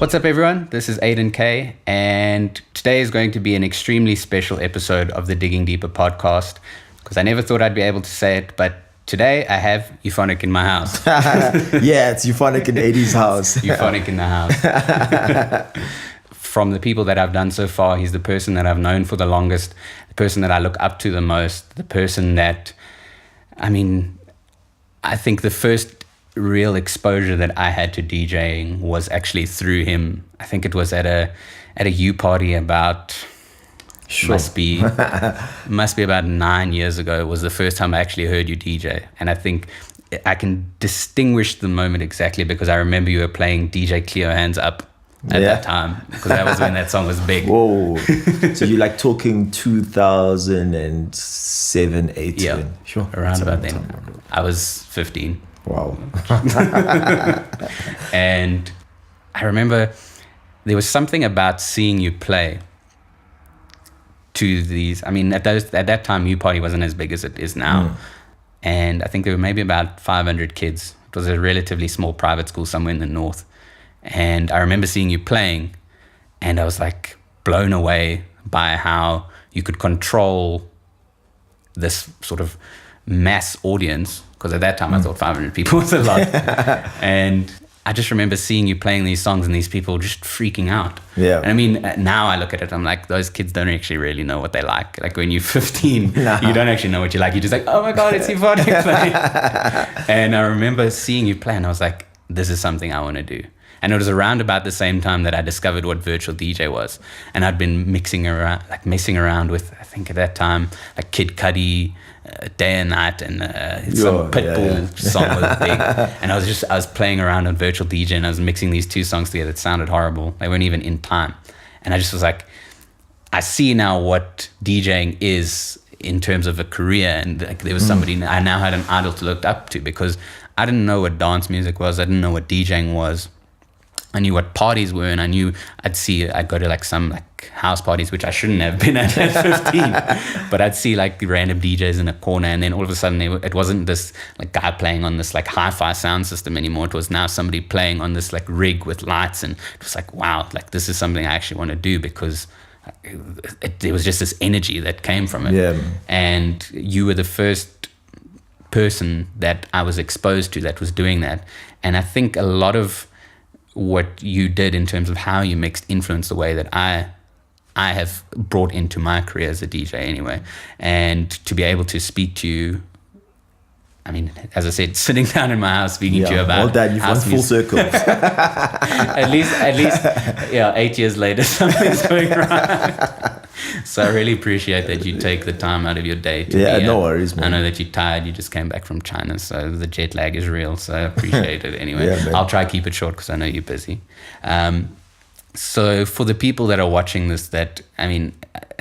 What's up, everyone? This is Aiden K, and today is going to be an extremely special episode of the Digging Deeper podcast, because I never thought I'd be able to say it, but today I have Euphonik in my house. Yeah, it's Euphonik in 80s house. Euphonik in the house. From the people that I've done so far, he's the person that I've known for the longest, the person that I look up to the most, the person that, I think the first real exposure that I had to DJing was actually through him. I think it was at a U party about must be about 9 years ago. It was the first time I actually heard you DJ, and I think I can distinguish the moment exactly because I remember you were playing DJ Cleo Hands Up at that time, because that was when that song was big. Whoa. So you're like talking 2007, 8? Yeah, sure. Around about then. I was 15. Wow. And I remember there was something about seeing you play to these. At that time, U Party wasn't as big as it is now. And I think there were maybe about 500 kids. It was a relatively small private school somewhere in the north. And I remember seeing you playing, and I was like blown away by how you could control this sort of mass audience, because at that time I thought 500 people was a lot. And I just remember seeing you playing these songs and these people just freaking out. Yeah. And now I look at it, I'm like, those kids don't actually really know what they like. Like when you're 15, you don't actually know what you like. You're just like, oh my God, it's Euphonik playing. And I remember seeing you play, and I was like, this is something I want to do. And it was around about the same time that I discovered what virtual DJ was. And I'd been messing around with, I think at that time, like Kid Cudi, Day and Night, and some Pitbull song was big. And I was playing around on virtual DJ, and I was mixing these two songs together. It sounded horrible. They weren't even in time. And I just was like, I see now what DJing is in terms of a career. And like, there was somebody, I now had an idol to look up to, because I didn't know what dance music was. I didn't know what DJing was. I knew what parties were, and I knew I'd go to like some like house parties, which I shouldn't have been at 15, but I'd see like the random DJs in a corner, and then all of a sudden it wasn't this like guy playing on this like hi-fi sound system anymore. It was now somebody playing on this like rig with lights, and it was like, wow, like this is something I actually want to do, because there was just this energy that came from it. Yeah. And you were the first person that I was exposed to that was doing that. And I think a lot of what you did in terms of how you mixed influenced the way that I have brought into my career as a DJ anyway. And to be able to speak to you, as I said, sitting down in my house speaking to you about all that, you've gone full circle. at least 8 years later something's going right. So I really appreciate that you take the time out of your day to be here. No worries, man. I know that you're tired. You just came back from China, so the jet lag is real. So I appreciate it anyway. I'll try to keep it short because I know you're busy. So for the people that are watching this, I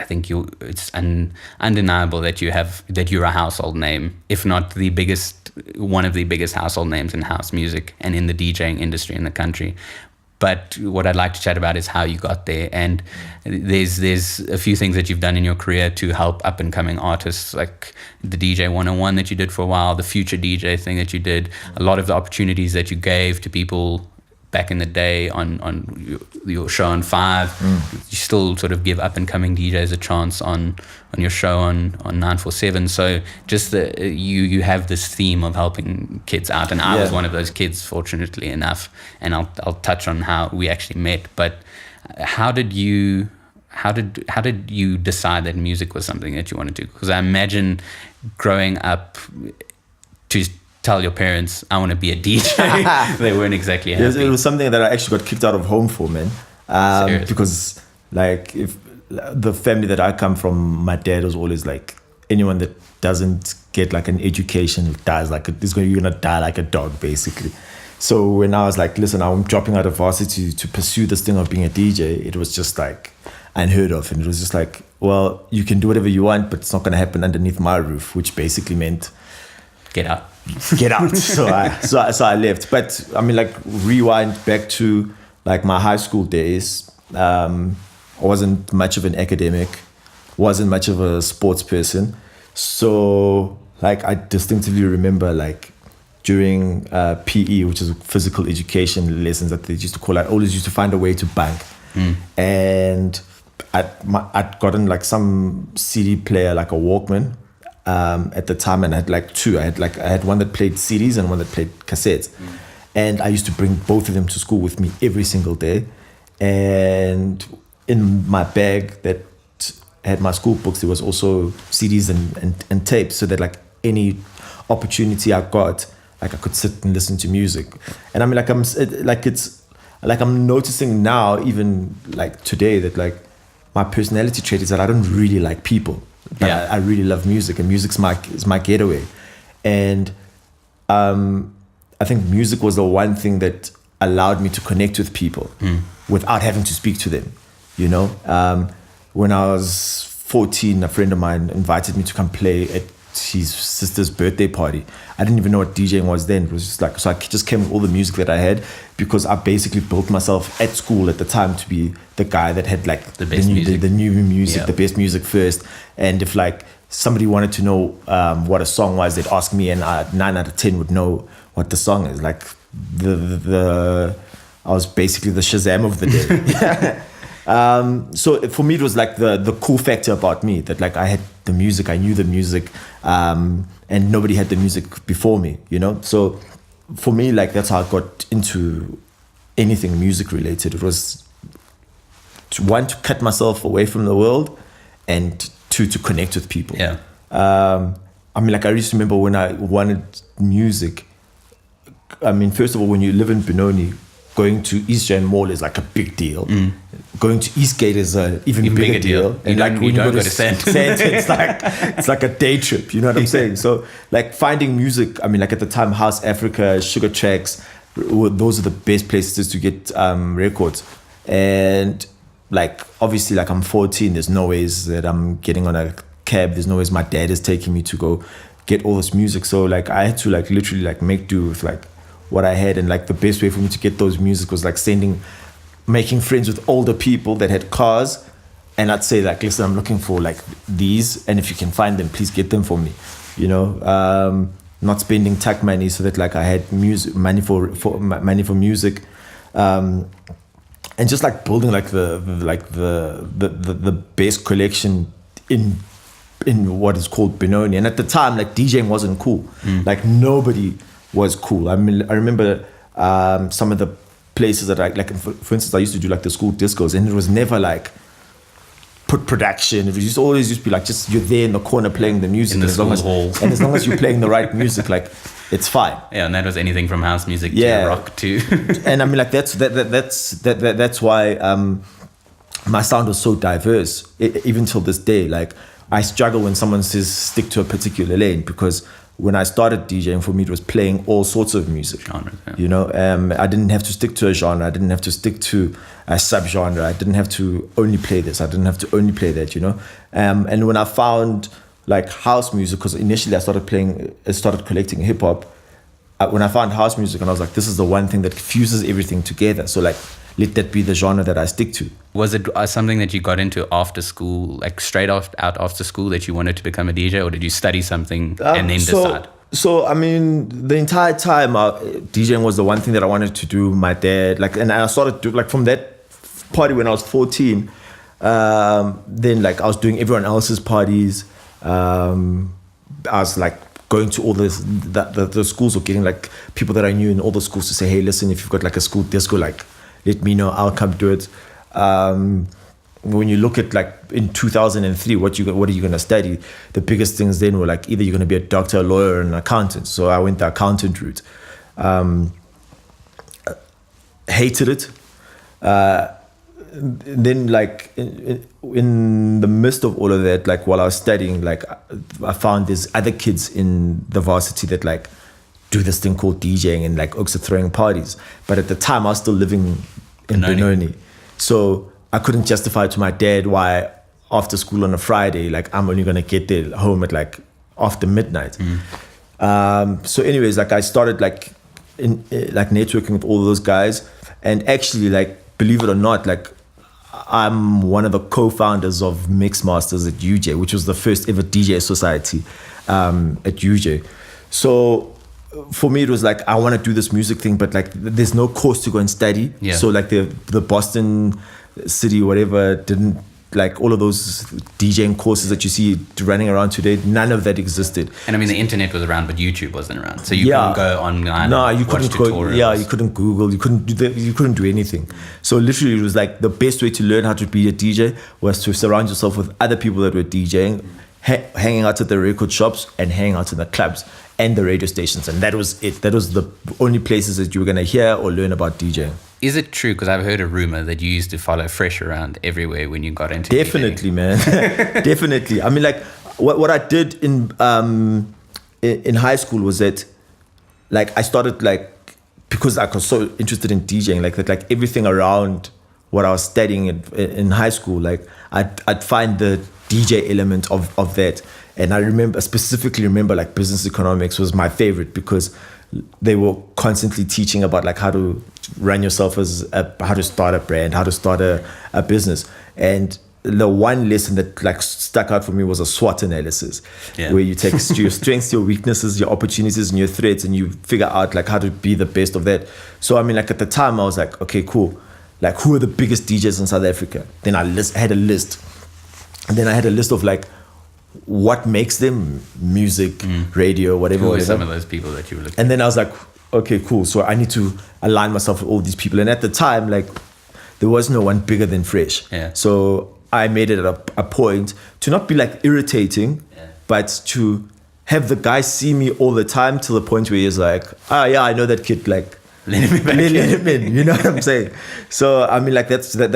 think it's undeniable that you're a household name, if not one of the biggest household names in house music and in the DJing industry in the country. But what I'd like to chat about is how you got there. And there's a few things that you've done in your career to help up and coming artists, like the DJ 101 that you did for a while, the Future DJ thing that you did, a lot of the opportunities that you gave to people back in the day on your show on 5. You still sort of give up and coming DJs a chance on your show on 947. So just you have this theme of helping kids out, and I was one of those kids, fortunately enough, and I'll touch on how we actually met. But how did you decide that music was something that you wanted to do? Because I imagine growing up to tell your parents, I want to be a DJ, they weren't exactly happy. It was something that I actually got kicked out of home for, man. Because like, if the family that I come from, my dad was always like, anyone that doesn't get like an education dies like you're gonna die like a dog, basically. So when I was like, listen, I'm dropping out of varsity to pursue this thing of being a DJ, it was just like unheard of. And it was just like, well, you can do whatever you want, but it's not gonna happen underneath my roof, which basically meant get out. So I left. But rewind back to like my high school days. I wasn't much of an academic, wasn't much of a sports person. So like I distinctively remember like during PE, which is physical education lessons that they used to call. I always used to find a way to bank, and I'd gotten like some CD player, like a Walkman, at the time, and I had like two. I had one that played CDs and one that played cassettes, and I used to bring both of them to school with me every single day. And in my bag that had my school books, there was also CDs and tapes, so that like any opportunity I got, like I could sit and listen to music. And I mean, I'm noticing now, even like today, that like my personality trait is that I don't really like people. But I really love music, and music's my getaway. And I think music was the one thing that allowed me to connect with people without having to speak to them. You know, when I was 14, a friend of mine invited me to come play at his sister's birthday party. I didn't even know what DJing was then. It was just like, so I just came with all the music that I had, because I basically built myself at school at the time to be the guy that had like the new music, the best music first. And if like somebody wanted to know what a song was, they'd ask me, and 9 out of 10 would know what the song is. Like I was basically the Shazam of the day. So for me, it was like the cool factor about me, that like I had the music, I knew the music, and nobody had the music before me, you know? So for me, like that's how I got into anything music related. It was to cut myself away from the world, and to connect with people. Yeah. I mean, like I used to remember when I wanted music. I mean, first of all, when you live in Benoni, going to East End Mall is like a big deal. Going to Eastgate is an even bigger deal. And like when you don't go to Sandton, it's like a day trip. You know what I'm saying? So like finding music. I mean, like at the time, House Africa, Sugar Tracks, those are the best places to get records. And like obviously, like I'm 14. There's no ways that I'm getting on a cab. There's no ways my dad is taking me to go get all this music. So like I had to like literally like make do with like what I had. And like the best way for me to get those music was like making friends with older people that had cars, and I'd say like, listen, I'm looking for like these, and if you can find them, please get them for me, you know. Not spending tech money, so that like I had money for music, and just like building like the best collection in what is called Benoni. And at the time, like DJing wasn't cool. Like nobody was cool. I mean, I remember some of the places that like for instance, I used to do like the school discos, and it was never like put production. It was always be like, just you're there in the corner playing the music, in the school hall. And as long as you're playing the right music, like it's fine. Yeah, and that was anything from house music to rock to. And I mean, like that's why my sound was so diverse. Even till this day, like I struggle when someone says stick to a particular lane, because when I started DJing, for me, it was playing all sorts of music. Genres, yeah. You know, I didn't have to stick to a genre. I didn't have to stick to a subgenre. I didn't have to only play this. I didn't have to only play that, you know. And when I found like house music, because initially I started collecting hip hop. When I found house music, and I was like, this is the one thing that fuses everything together. So like, let that be the genre that I stick to. Was it something that you got into after school, like straight out after school, that you wanted to become a DJ, or did you study something and then decide? So I mean, the entire time DJing was the one thing that I wanted to do. My dad, like, and I started to like from that party when I was 14. Then like I was doing everyone else's parties. I was like going to all the schools, or getting like people that I knew in all the schools to say, hey, listen, if you've got like a school disco, like let me know, I'll come do it. When you look at like in 2003, what are you going to study? The biggest things then were like either you're going to be a doctor, a lawyer, or an accountant. So I went the accountant route. Hated it. Then like in the midst of all of that, like while I was studying, like I found there's other kids in the varsity that like do this thing called DJing, and like also throwing parties. But at the time I was still living in Benoni. So I couldn't justify to my dad why after school on a Friday, like I'm only going to get there home at like after midnight. So anyways, like I started like in like networking with all those guys, and actually like, believe it or not, like I'm one of the co-founders of Mix Masters at UJ, which was the first ever DJ society at UJ. So for me, it was like, I want to do this music thing, but like, there's no course to go and study. Yeah. So like the Boston city, whatever, didn't, like all of those DJing courses that you see running around today, none of that existed. And I mean, the internet was around, but YouTube wasn't around. So you couldn't go online. No, and you watch couldn't go. tutorials. Yeah, you couldn't Google. You couldn't do anything. So literally, it was like the best way to learn how to be a DJ was to surround yourself with other people that were DJing, hanging out at the record shops and hanging out in the clubs and the radio stations, and that was it. That was the only places that you were gonna hear or learn about DJing. Is it true? Because I've heard a rumor that you used to follow Fresh around everywhere when you got into Definitely, DJing. man. Definitely. I mean, like what I did in high school was that, like, I started like, because I was so interested in DJing, like that, like everything around what I was studying in high school, like I'd find the DJ element of that. And I specifically remember like business economics was my favorite because they were constantly teaching about like how to run yourself how to start a brand, how to start a business. And the one lesson that like stuck out for me was a SWOT analysis, where you take your strengths, your weaknesses, your opportunities, and your threats, and you figure out like how to be the best of that. So I mean, like at the time, I was like, okay, cool. Like, who are the biggest DJs in South Africa? Then I had a list, and then I had a list of like what makes them music, radio, whatever. Who are some of those people that you were looking at? And then I was like, okay, cool. So I need to align myself with all these people. And at the time, like, there was no one bigger than Fresh. Yeah. So I made it a point to not be like irritating, but to have the guy see me all the time to the point where he's like, yeah, I know that kid, like, let him in, you know what I'm saying? So I mean, like that's what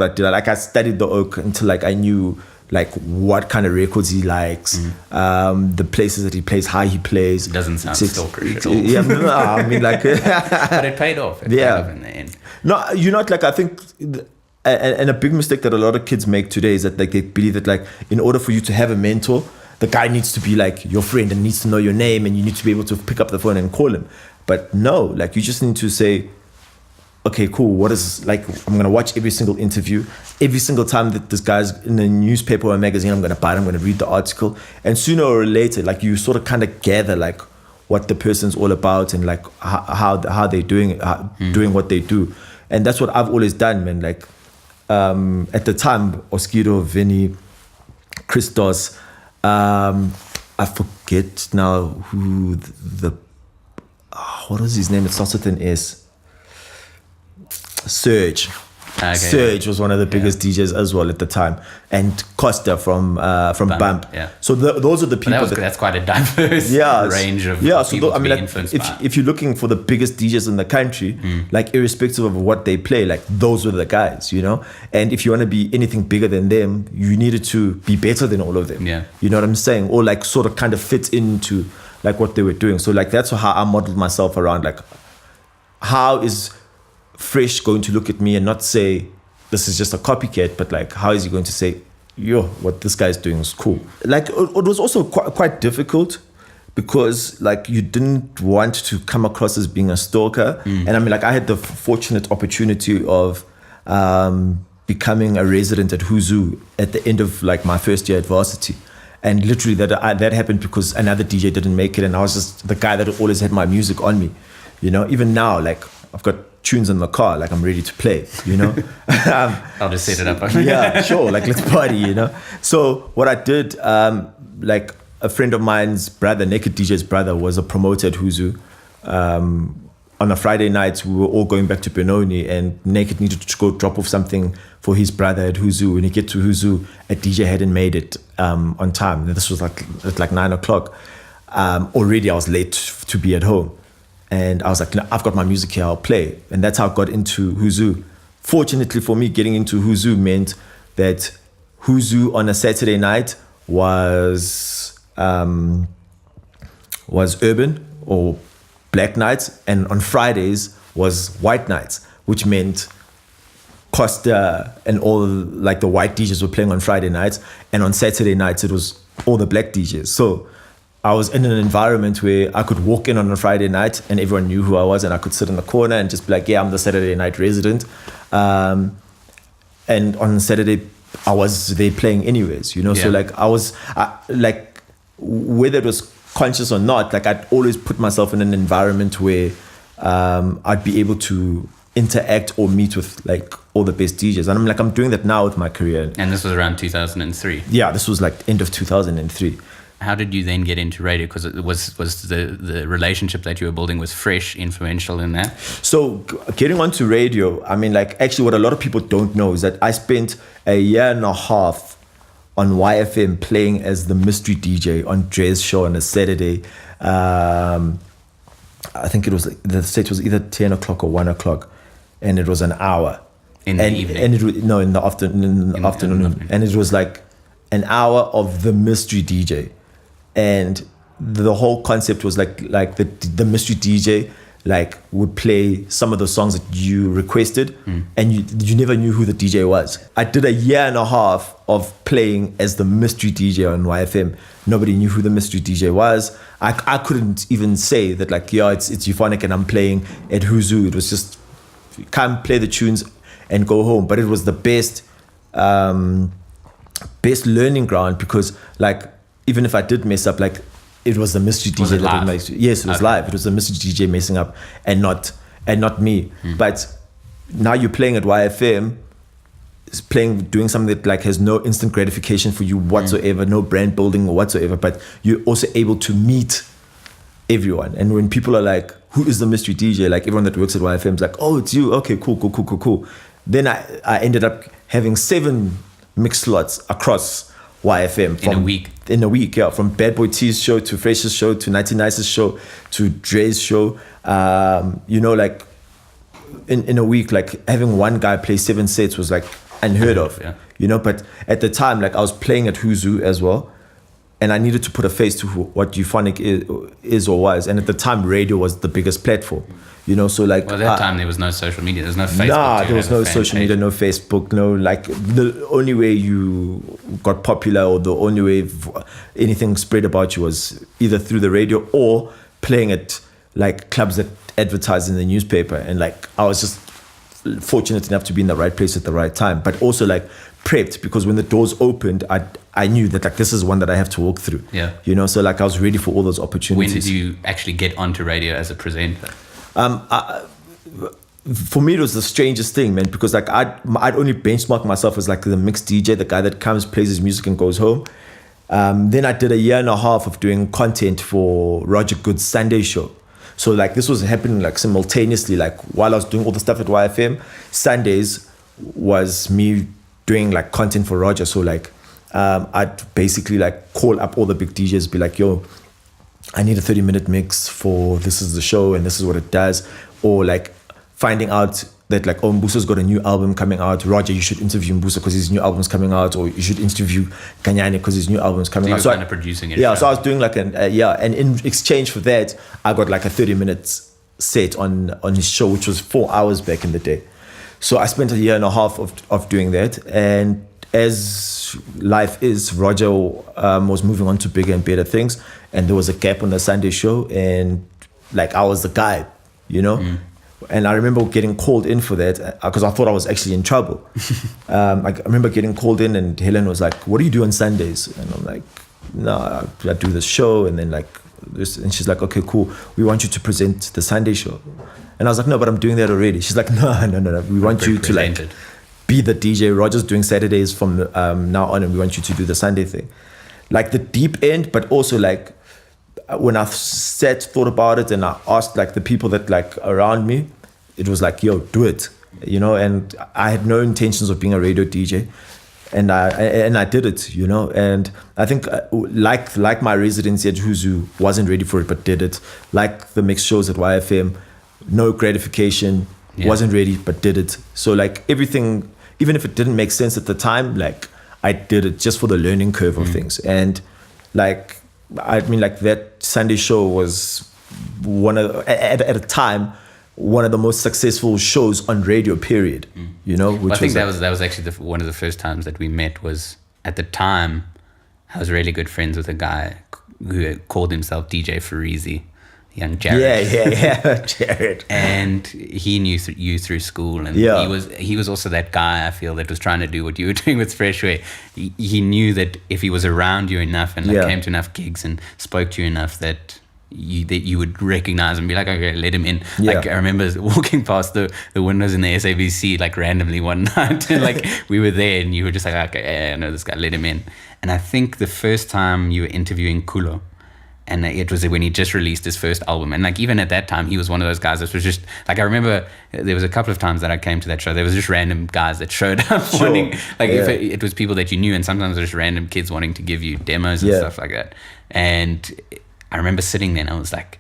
I did. I studied the Oak until like I knew like what kind of records he likes, the places that he plays, how he plays. It doesn't sound stalkerish at all. Yeah, no, I mean like, but it paid off. It paid off in the end. No, you know, like I think, and a big mistake that a lot of kids make today is that like they believe that like in order for you to have a mentor, the guy needs to be like your friend and needs to know your name and you need to be able to pick up the phone and call him. But no, like you just need to say, okay, cool, what is, like, I'm going to watch every single interview. Every single time that this guy's in a newspaper or a magazine, I'm going to buy it, I'm going to read the article. And sooner or later, like you sort of kind of gather like what the person's all about and like how they're doing what they do. And that's what I've always done, man. Like at the time, Oskido, Vinny, Christos, I forget now who what was his name? It starts with an S. Serge. Okay, Serge was one of the biggest DJs as well at the time, and Costa from Bump. Yeah. So those are the people. That's quite a diverse range of people to be influenced by. If you're looking for the biggest DJs in the country, like irrespective of what they play, like those were the guys, you know. And if you want to be anything bigger than them, you needed to be better than all of them. Yeah. You know what I'm saying? Or like sort of kind of fit into like what they were doing. So like that's how I modeled myself around like how is Fresh going to look at me and not say this is just a copycat, but like how is he going to say, yo, what this guy's doing is cool. Like it was also quite difficult because like you didn't want to come across as being a stalker. And I mean, like I had the fortunate opportunity of becoming a resident at Whosooh at the end of like my first year at varsity. And literally that happened because another DJ didn't make it, and I was just the guy that always had my music on me, you know. Even now, like I've got tunes in the car, like I'm ready to play, you know. I'll just set it up. Yeah, sure, like let's party, you know. So what I did, like a friend of mine's brother, Naked DJ's brother, was a promoter at Whosooh. On a Friday night, we were all going back to Benoni, and Naked needed to go drop off something for his brother at Whosooh. When he get to Whosooh, a DJ hadn't made it on time. This was like at like 9 o'clock. Already I was late to be at home. And I was like, no, I've got my music here, I'll play. And that's how I got into Whosooh. Fortunately for me, getting into Whosooh meant that Whosooh on a Saturday night was urban or black nights, and on Fridays was white nights, which meant Costa and all like the white DJs were playing on Friday nights, and on Saturday nights it was all the black DJs. So I was in an environment where I could walk in on a Friday night and everyone knew who I was, and I could sit in the corner and just be like, yeah, I'm the Saturday night resident. And on Saturday I was there playing anyways, you know. So like I was like, whether it was conscious or not, like I'd always put myself in an environment where I'd be able to interact or meet with like all the best DJs. And I'm doing that now with my career. And this was around 2003. Yeah, this was like end of 2003. How did you then get into radio? Because it was the relationship that you were building was fresh, influential in that? So getting onto radio, I mean, like actually what a lot of people don't know is that I spent a year and a half on YFM playing as the mystery DJ on Dre's show on a Saturday. I think it was the set was either 10 o'clock or 1 o'clock, and it was an hour. In the evening? And in the afternoon. And it was like an hour of the mystery DJ. And the whole concept was like the mystery DJ like would play some of the songs that you requested, and you never knew who the DJ was. I did a year and a half of playing as the mystery DJ on YFM. Nobody knew who the mystery DJ was. I couldn't even say that like, yeah, it's Euphonik and I'm playing at Whosooh. It was just come play the tunes and go home. But it was the best learning ground, because like even if I did mess up, like it was the mystery DJ. Was it live? Yes, it was live. It was the mystery DJ messing up and not me. But now you're playing at YFM, doing something that like has no instant gratification for you whatsoever, no brand building or whatsoever, but you're also able to meet everyone. And when people are like, who is the mystery DJ? Like everyone that works at YFM is like, oh, it's you. Okay, cool. Then I ended up having 7 mix slots across YFM in a week, yeah, from Bad Boy T's show to Fresh's show to 99's show to Dre's show. Like in a week, like having one guy play 7 sets was like unheard of. Yeah. But at the time, like I was playing at Whosooh as well, and I needed to put a face to what Euphonik is or was. And at the time, radio was the biggest platform. So like... Well, at that time, there was no social media. There was no Facebook. Nah, there was no social media, no Facebook, no... Like, the only way you got popular or the only way anything spread about you was either through the radio or playing at, like, clubs that advertised in the newspaper. And, like, I was just fortunate enough to be in the right place at the right time. But also, like, prepped, because when the doors opened, I knew that, like, this is one that I have to walk through. Yeah. So, like, I was ready for all those opportunities. When did you actually get onto radio as a presenter? For me, it was the strangest thing, man, because like I'd only benchmark myself as like the mixed DJ, the guy that comes, plays his music and goes home. Then I did a year and a half of doing content for Roger Good's Sunday show. So like this was happening like simultaneously, like while I was doing all the stuff at YFM, Sundays was me doing like content for Roger. So like I'd basically like call up all the big DJs, be like, yo, I need a 30-minute mix for this is the show and this is what it does. Or like finding out that like, oh, Mbusso's got a new album coming out. Roger, you should interview Mbusso because his new album's coming out. Or you should interview Kanyane because his new album's coming out. So kind of producing it. Yeah, so I was doing like and in exchange for that, I got like a 30-minute set on his show, which was 4 hours back in the day. So I spent a year and a half of doing that. And as life is, Roger was moving on to bigger and better things, and there was a gap on the Sunday show, and like I was the guy, And I remember getting called in for that because I thought I was actually in trouble. I remember getting called in, and Helen was like, "What do you do on Sundays?" And I'm like, "No, I do this show," and then like this, and she's like, "Okay, cool. We want you to present the Sunday show," and I was like, "No, but I'm doing that already." She's like, "No. We want you to like be the DJ. Roger's doing Saturdays from now on, and we want you to do the Sunday thing." Like the deep end, but also like when I thought about it, and I asked like the people that like around me, it was like, yo, do it, and I had no intentions of being a radio DJ, and I did it, and I think like my residency at Whosooh wasn't ready for it, but did it. Like the mixed shows at YFM, no gratification, wasn't ready, but did it. So like everything, even if it didn't make sense at the time, like I did it just for the learning curve of things. And like, I mean, like that Sunday show was at a time, one of the most successful shows on radio, period. Which I think that was actually one of the first times that we met. Was at the time I was really good friends with a guy who called himself DJ Farizi. young Jared. Yeah, Jared. And he knew you through school, and he was also that guy, I feel, that was trying to do what you were doing with Fresh, where he knew that if he was around you enough and came to enough gigs and spoke to you enough that you would recognize and be like, okay, let him in. Like, I remember walking past the windows in the SABC like randomly one night, and like we were there, and you were just like, okay, I know this guy, let him in. And I think the first time you were interviewing Kulo, and it was when he just released his first album. And like, even at that time, he was one of those guys that was just like, I remember there was a couple of times that I came to that show, there was just random guys that showed up wanting, like, if it was people that you knew, and sometimes it was just random kids wanting to give you demos and stuff like that. And I remember sitting there and I was like,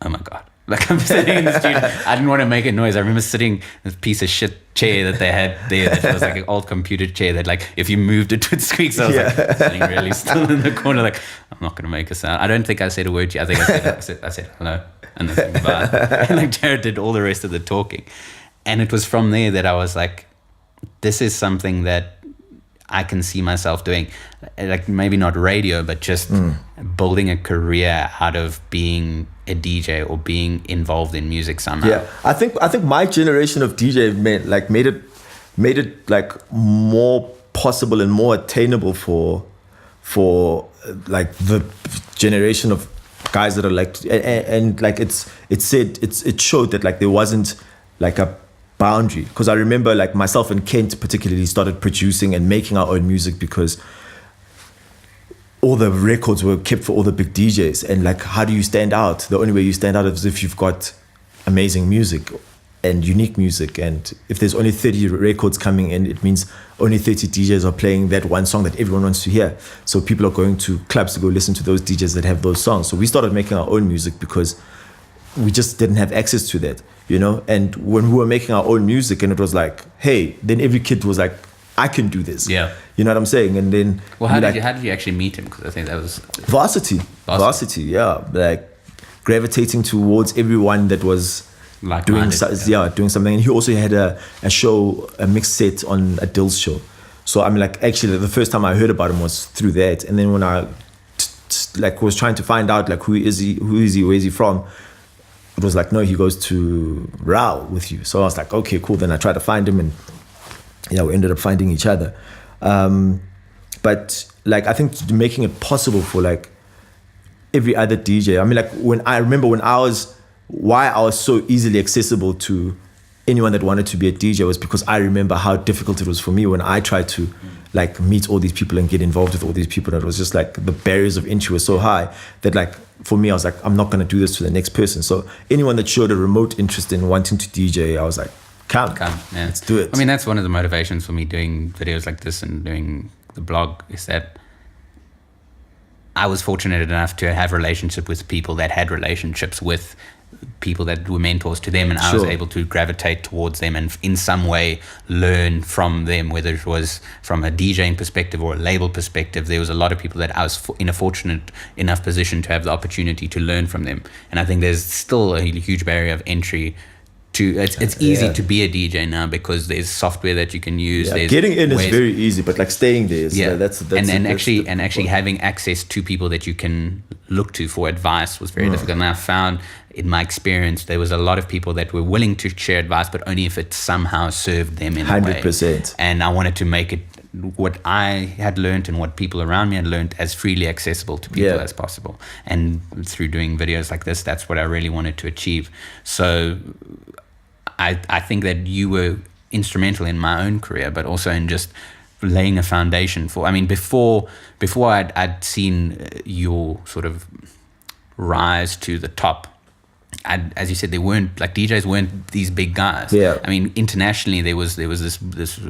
oh my God. Like, I'm sitting in the studio. I didn't want to make a noise. I remember sitting in this piece of shit chair that they had there that was like an old computer chair that, like, if you moved it would squeak. So I was like sitting really still in the corner, like, I'm not going to make a sound. I don't think I said a word to you. I think I said hello and then goodbye. And like Jared did all the rest of the talking. And it was from there that I was like, this is something that I can see myself doing, like maybe not radio, but just building a career out of being a DJ or being involved in music somehow. Yeah, I think my generation of DJ made it like more possible and more attainable for like the generation of guys that are like, and like it showed that like there wasn't like a boundary, because I remember like myself and Kent particularly started producing and making our own music because all the records were kept for all the big DJs, and like, how do you stand out? The only way you stand out is if you've got amazing music and unique music, and if there's only 30 records coming in, it means only 30 DJs are playing that one song that everyone wants to hear. So people are going to clubs to go listen to those DJs that have those songs. So we started making our own music because we just didn't have access to that, you know? And when we were making our own music and it was like, hey, then every kid was like, I can do this. Yeah. You know what I'm saying? And then... Well, how did you actually meet him? Because I think that was... Varsity, yeah. Like gravitating towards everyone that was like doing something. And he also had a show, a mixed set on a Dill's show. So I mean, like, actually the first time I heard about him was through that. And then when I like was trying to find out like where is he, where is he from, it was like, no, he goes to Rao with you. So I was like, okay, cool. Then I tried to find him, and we ended up finding each other. But like, I think making it possible for like every other DJ. I mean, like why I was so easily accessible to anyone that wanted to be a DJ was because I remember how difficult it was for me when I tried to like meet all these people and get involved with all these people. That was just like the barriers of entry were so high that like for me I was like, I'm not going to do this to the next person. So anyone that showed a remote interest in wanting to DJ, I was like, come, yeah. Let's do it. I mean, that's one of the motivations for me doing videos like this and doing the blog, is that I was fortunate enough to have relationship with people that had relationships with people that were mentors to them, and I was able to gravitate towards them and in some way learn from them, whether it was from a DJing perspective or a label perspective. There was a lot of people that I was in a fortunate enough position to have the opportunity to learn from them. And I think there's still a huge barrier of entry to it's easy to be a DJ now because there's software that you can use. Yeah, getting in is very easy, but like staying there is that's actually having access to people that you can look to for advice was very difficult. And I found in my experience there was a lot of people that were willing to share advice, but only if it somehow served them in 100%. A way. And I wanted to make it what I had learned and what people around me had learned as freely accessible to people as possible. And through doing videos like this, that's what I really wanted to achieve. So I think that you were instrumental in my own career, but also in just laying a foundation for, I mean, before I'd seen your sort of rise to the top, as you said, they weren't like DJs weren't these big guys. Yeah. I mean, internationally there was this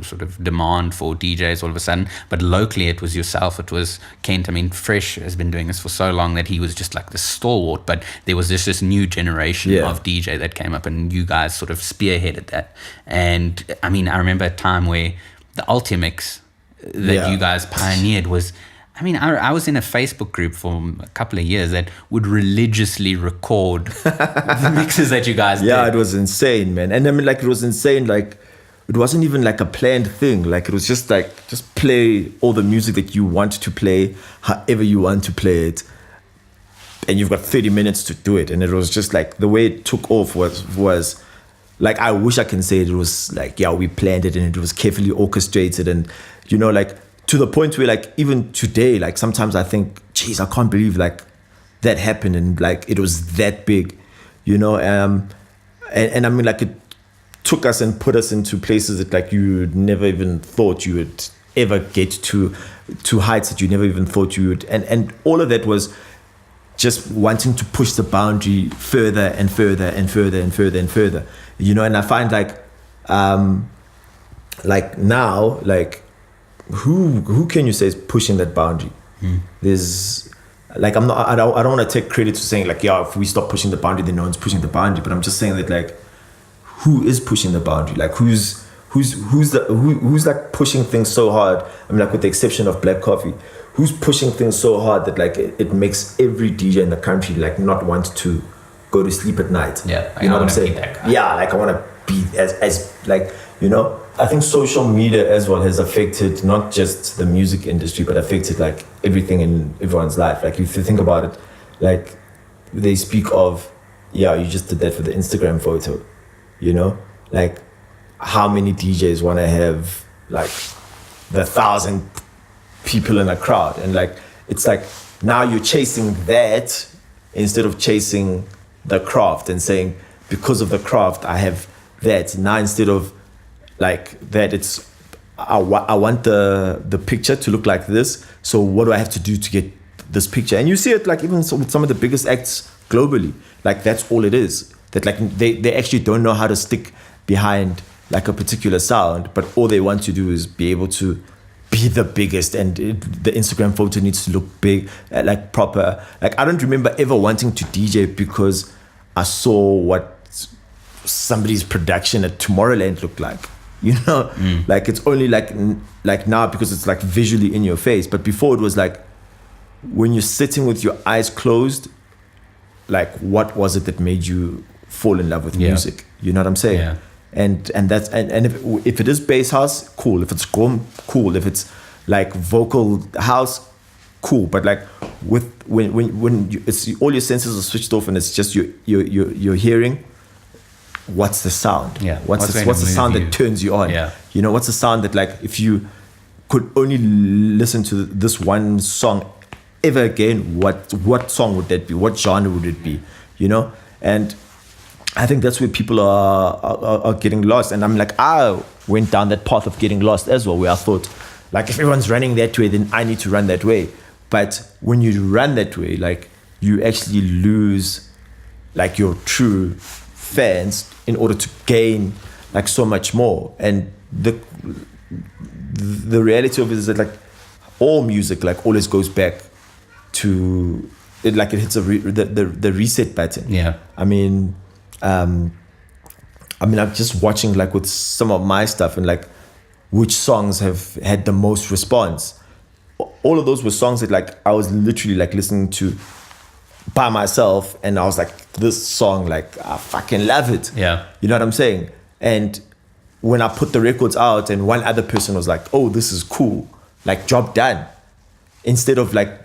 sort of demand for DJs all of a sudden, but locally it was yourself, it was Kent. I mean, Fresh has been doing this for so long that he was just like the stalwart, but there was this new generation of DJ that came up, and you guys sort of spearheaded that. And I mean, I remember a time where the Ultimix that you guys pioneered was, I mean, I was in a Facebook group for a couple of years that would religiously record the mixes that you guys did. Yeah, it was insane, man. And I mean, like, it was insane. Like, it wasn't even like a planned thing. Like, it was just like, just play all the music that you want to play, however you want to play it. and you've got 30 minutes to do it. And it was just like, the way it took off was like, I wish I can say it was like, yeah, we planned it and it was carefully orchestrated. And, you know, like, to the point where, like, even today, like, sometimes I think, geez, I can't believe, like, that happened and, like, it was that big, you know. And I mean, like, it took us and put us into places that, like, you never even thought you would ever get to heights that you never even thought you would. And all of that was just wanting to push the boundary further and further and further and further and further, you know. And I find, like now, like, who can you say is pushing that boundary? There's, like, I don't want to take credit to saying, like, yeah, if we stop pushing the boundary, then no one's pushing the boundary. But I'm just saying that, like, who is pushing the boundary? Like, who's like pushing things so hard? I mean, like, with the exception of Black Coffee, who's pushing things so hard that, like, it makes every DJ in the country, like, not want to go to sleep at night? Yeah, you know what I'm saying? Yeah, like, I want to be as like, you know. I think social media as well has affected not just the music industry, but affected, like, everything in everyone's life. Like, if you think about it, like, they speak of, yeah, you just did that for the Instagram photo, you know? Like, how many DJs want to have, like, the 1,000 people in a crowd? And, like, it's like, now you're chasing that instead of chasing the craft and saying, because of the craft, I have that. Now, instead of, like, that, it's, I want the picture to look like this, so what do I have to do to get this picture? And you see it, like, even with some of the biggest acts globally, like, that's all it is. That, like, they actually don't know how to stick behind, like, a particular sound, but all they want to do is be able to be the biggest, and the Instagram photo needs to look big, like, proper. Like, I don't remember ever wanting to DJ because I saw what somebody's production at Tomorrowland looked like, you know. Like, it's only like now because it's, like, visually in your face. But before, it was like, when you're sitting with your eyes closed, like, what was it that made you fall in love with music? You know what I'm saying? Yeah. And that's and if it is bass house, cool. If it's grom, cool. If it's, like, vocal house, cool. But, like, with when it's all your senses are switched off and it's just you're hearing, what's the sound? Yeah. What's the sound that turns you on? Yeah. You know, what's the sound that, like, if you could only listen to this one song ever again, what song would that be? What genre would it be? You know? And I think that's where people are getting lost. And I'm like, I went down that path of getting lost as well, where I thought, like, if everyone's running that way, then I need to run that way. But when you run that way, like, you actually lose, like, your true fans in order to gain, like, so much more. And the reality of it is that, like, all music, like, always goes back to it, like, it hits the reset button. Yeah. I mean, I'm just watching, like, with some of my stuff, and, like, which songs have had the most response. All of those were songs that, like, I was literally, like, listening to by myself, and I was like, this song, like, I fucking love it. Yeah. You know what I'm saying? And when I put the records out and one other person was like, oh, this is cool, like, job done. Instead of, like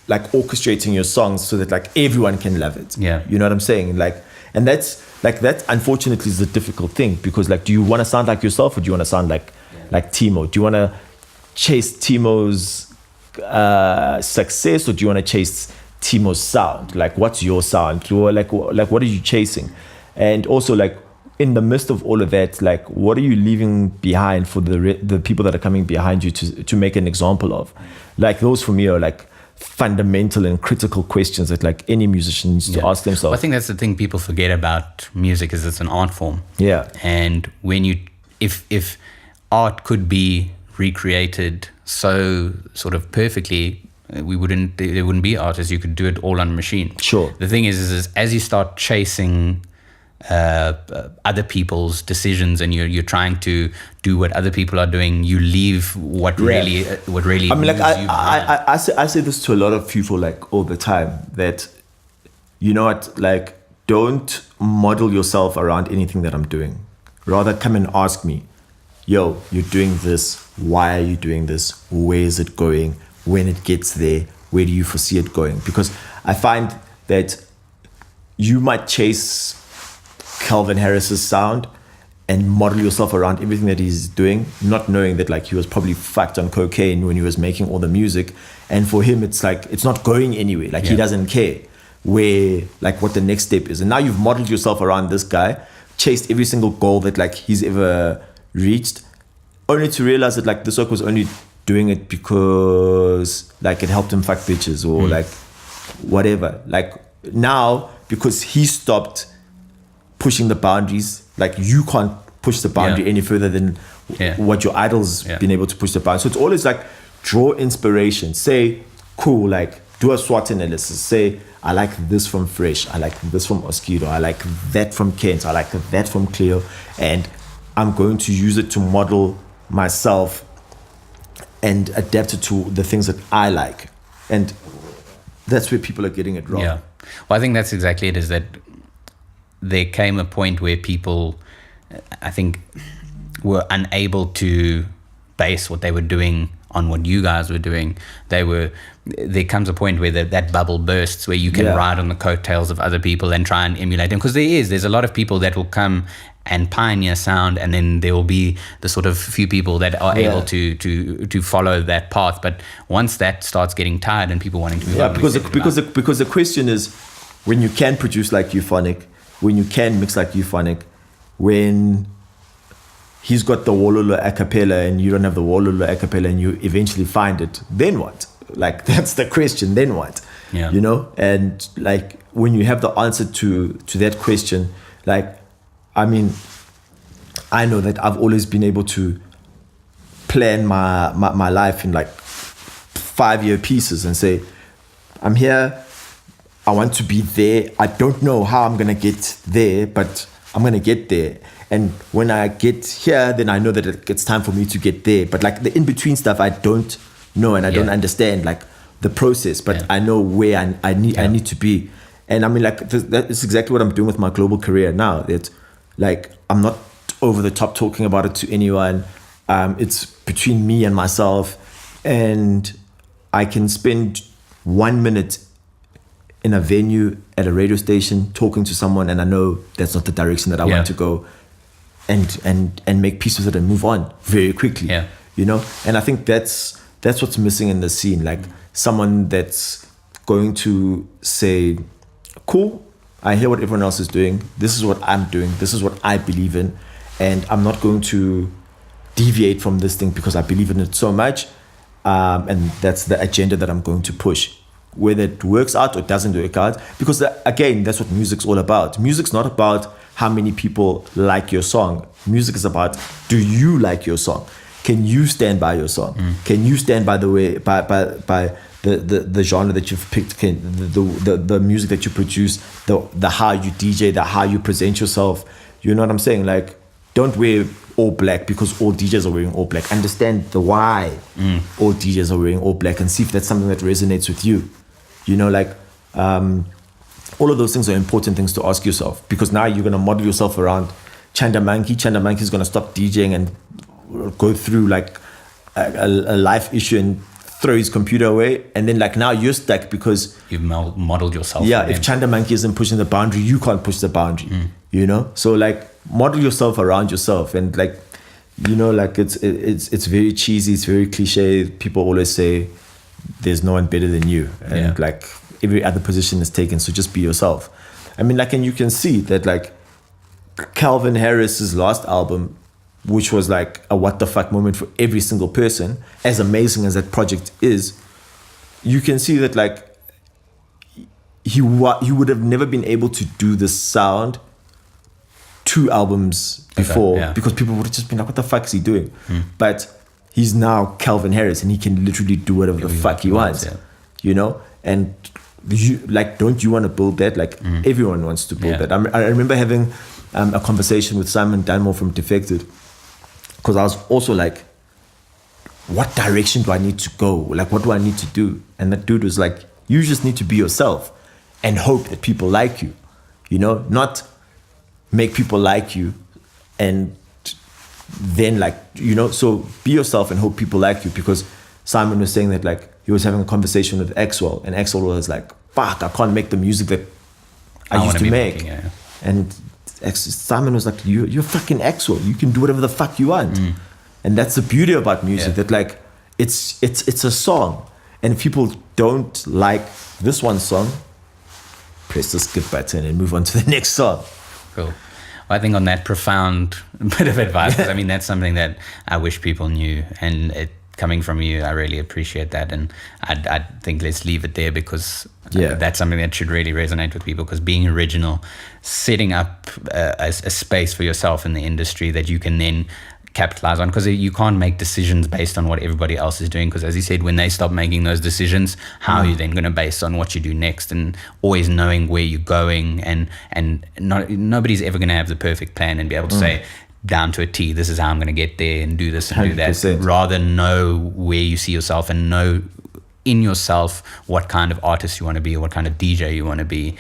orchestrating your songs so that, like, everyone can love it. Yeah. You know what I'm saying? Like, and that's, like, that unfortunately is the difficult thing, because, like, do you want to sound like yourself, or do you want to sound like Timo? Do you want to chase Timo's success, or do you want to chase Timo's sound? Like, what's your sound? Or, like, what are you chasing? And also, like, in the midst of all of that, like, what are you leaving behind for the people that are coming behind you to make an example of? Like, those for me are, like, fundamental and critical questions that, like, any musician needs to ask themselves. Well, I think that's the thing people forget about music, is it's an art form. Yeah. And when if art could be recreated so sort of perfectly, there wouldn't be artists. You could do it all on a machine. Sure. The thing is as you start chasing other people's decisions, and you're trying to do what other people are doing, you leave what really I mean, like, I say this to a lot of people, like, all the time, that, you know what, like, don't model yourself around anything that I'm doing. Rather, come and ask me, yo, you're doing this, why are you doing this, where is it going, when it gets there, where do you foresee it going? Because I find that you might chase Calvin Harris's sound and model yourself around everything that he's doing, not knowing that like he was probably fucked on cocaine when he was making all the music. And for him, it's like, it's not going anywhere. Like he doesn't care where, like what the next step is. And now you've modeled yourself around this guy, chased every single goal that like he's ever reached, only to realize that like this work was only doing it because like it helped him fuck bitches or like whatever. Like now, because he stopped pushing the boundaries, like you can't push the boundary any further than what your idol's been able to push the boundary. So it's always like draw inspiration, say cool, like do a SWOT analysis, say I like this from Fresh, I like this from Mosquito, I like that from Kent, I like that from Cleo, and I'm going to use it to model myself and adapt it to the things that I like. And that's where people are getting it wrong. Yeah. Well, I think that's exactly it, is that there came a point where people, I think, were unable to base what they were doing on what you guys were doing. There comes a point where that bubble bursts, where you can ride on the coattails of other people and try and emulate them. Because there's a lot of people that will come and pioneer sound, and then there will be the sort of few people that are able to follow that path. But once that starts getting tired and people wanting to move on, because the question is, when you can produce like Euphonik, when you can mix like Euphonik, when he's got the Wololo a cappella and you don't have the Wololo a cappella, and you eventually find it, then what? Like, that's the question, then what? You know? And like, when you have the answer to that question, like, I mean, I know that I've always been able to plan my life in like 5-year pieces and say, I'm here, I want to be there. I don't know how I'm going to get there, but I'm going to get there. And when I get here, then I know that it's time for me to get there. But like the in-between stuff, I don't know, and I don't understand like the process, but I know where I need to be. And I mean, like, that's exactly what I'm doing with my global career now. That like, I'm not over the top talking about it to anyone. It's between me and myself, and I can spend 1 minute in a venue at a radio station talking to someone, and I know that's not the direction that I want to go, and make peace with it and move on very quickly. You know? And I think that's what's missing in the scene. Like, someone that's going to say, cool, I hear what everyone else is doing, this is what I'm doing, this is what I believe in, and I'm not going to deviate from this thing because I believe in it so much, and that's the agenda that I'm going to push, whether it works out or doesn't work out. Because again, that's what music's all about. Music's not about how many people like your song. Music is about, do you like your song? Can you stand by your song? Can you stand by the way, by the genre that you've picked, the music that you produce, the how you DJ, the how you present yourself? You know what I'm saying? Like, don't wear all black because all DJs are wearing all black. Understand the why all DJs are wearing all black, and see if that's something that resonates with you. You know, like, all of those things are important things to ask yourself, because now you're going to model yourself around Chanda Monkey. Chanda Monkey is going to stop DJing and go through like a life issue and throw his computer away, and then like now you're stuck because you've modeled yourself. If Chanda Monkey isn't pushing the boundary, you can't push the boundary. You know, so like, model yourself around yourself. And like, you know, like, it's very cheesy, it's very cliche. People always say there's no one better than you, and like, every other position is taken, so just be yourself. I mean, like, and you can see that like Calvin Harris's last album, which was like a what the fuck moment for every single person, as amazing as that project is, you can see that like he would have never been able to do this sound 2 albums before, because people would have just been like, what the fuck is he doing? But he's now Calvin Harris, and he can literally do whatever the fuck he wants. You know? And you, like, don't you want to build that? Like, everyone wants to build that. I remember having a conversation with Simon Dunmore from Defected, because I was also like, what direction do I need to go? Like, what do I need to do? And that dude was like, you just need to be yourself and hope that people like you, you know, not make people like you and then, like, you know, so be yourself and hope people like you. Because Simon was saying that, like, he was having a conversation with Axwell, and Axwell was like, fuck, I can't make the music that I used to make. Making, yeah. And Simon was like, you're fucking Axwell. You can do whatever the fuck you want. And that's the beauty about music, that like, it's a song. And if people don't like this one song, press the skip button and move on to the next song. Cool. Well, I think on that profound bit of advice, I mean, that's something that I wish people knew, and coming from you, I really appreciate that. And I think let's leave it there, because that's something that should really resonate with people, because being original, setting up a space for yourself in the industry that you can then capitalize on, because you can't make decisions based on what everybody else is doing, because as you said, when they stop making those decisions, how are you then going to base on what you do next? And always knowing where you're going, and nobody's ever going to have the perfect plan and be able to say down to a T, this is how I'm going to get there and do this and 100%. Do that. Rather know where you see yourself and know in yourself what kind of artist you want to be, or what kind of DJ you want to be,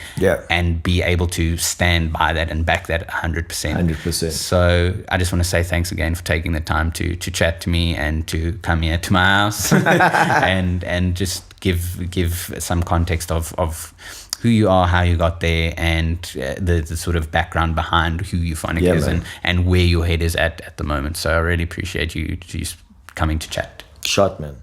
and be able to stand by that and back that 100%. 100%. So I just want to say thanks again for taking the time to chat to me and to come here to my house and just give some context of who you are, how you got there, and the sort of background behind who Euphonik is, and where your head is at the moment. So I really appreciate you coming to chat. Shot, man.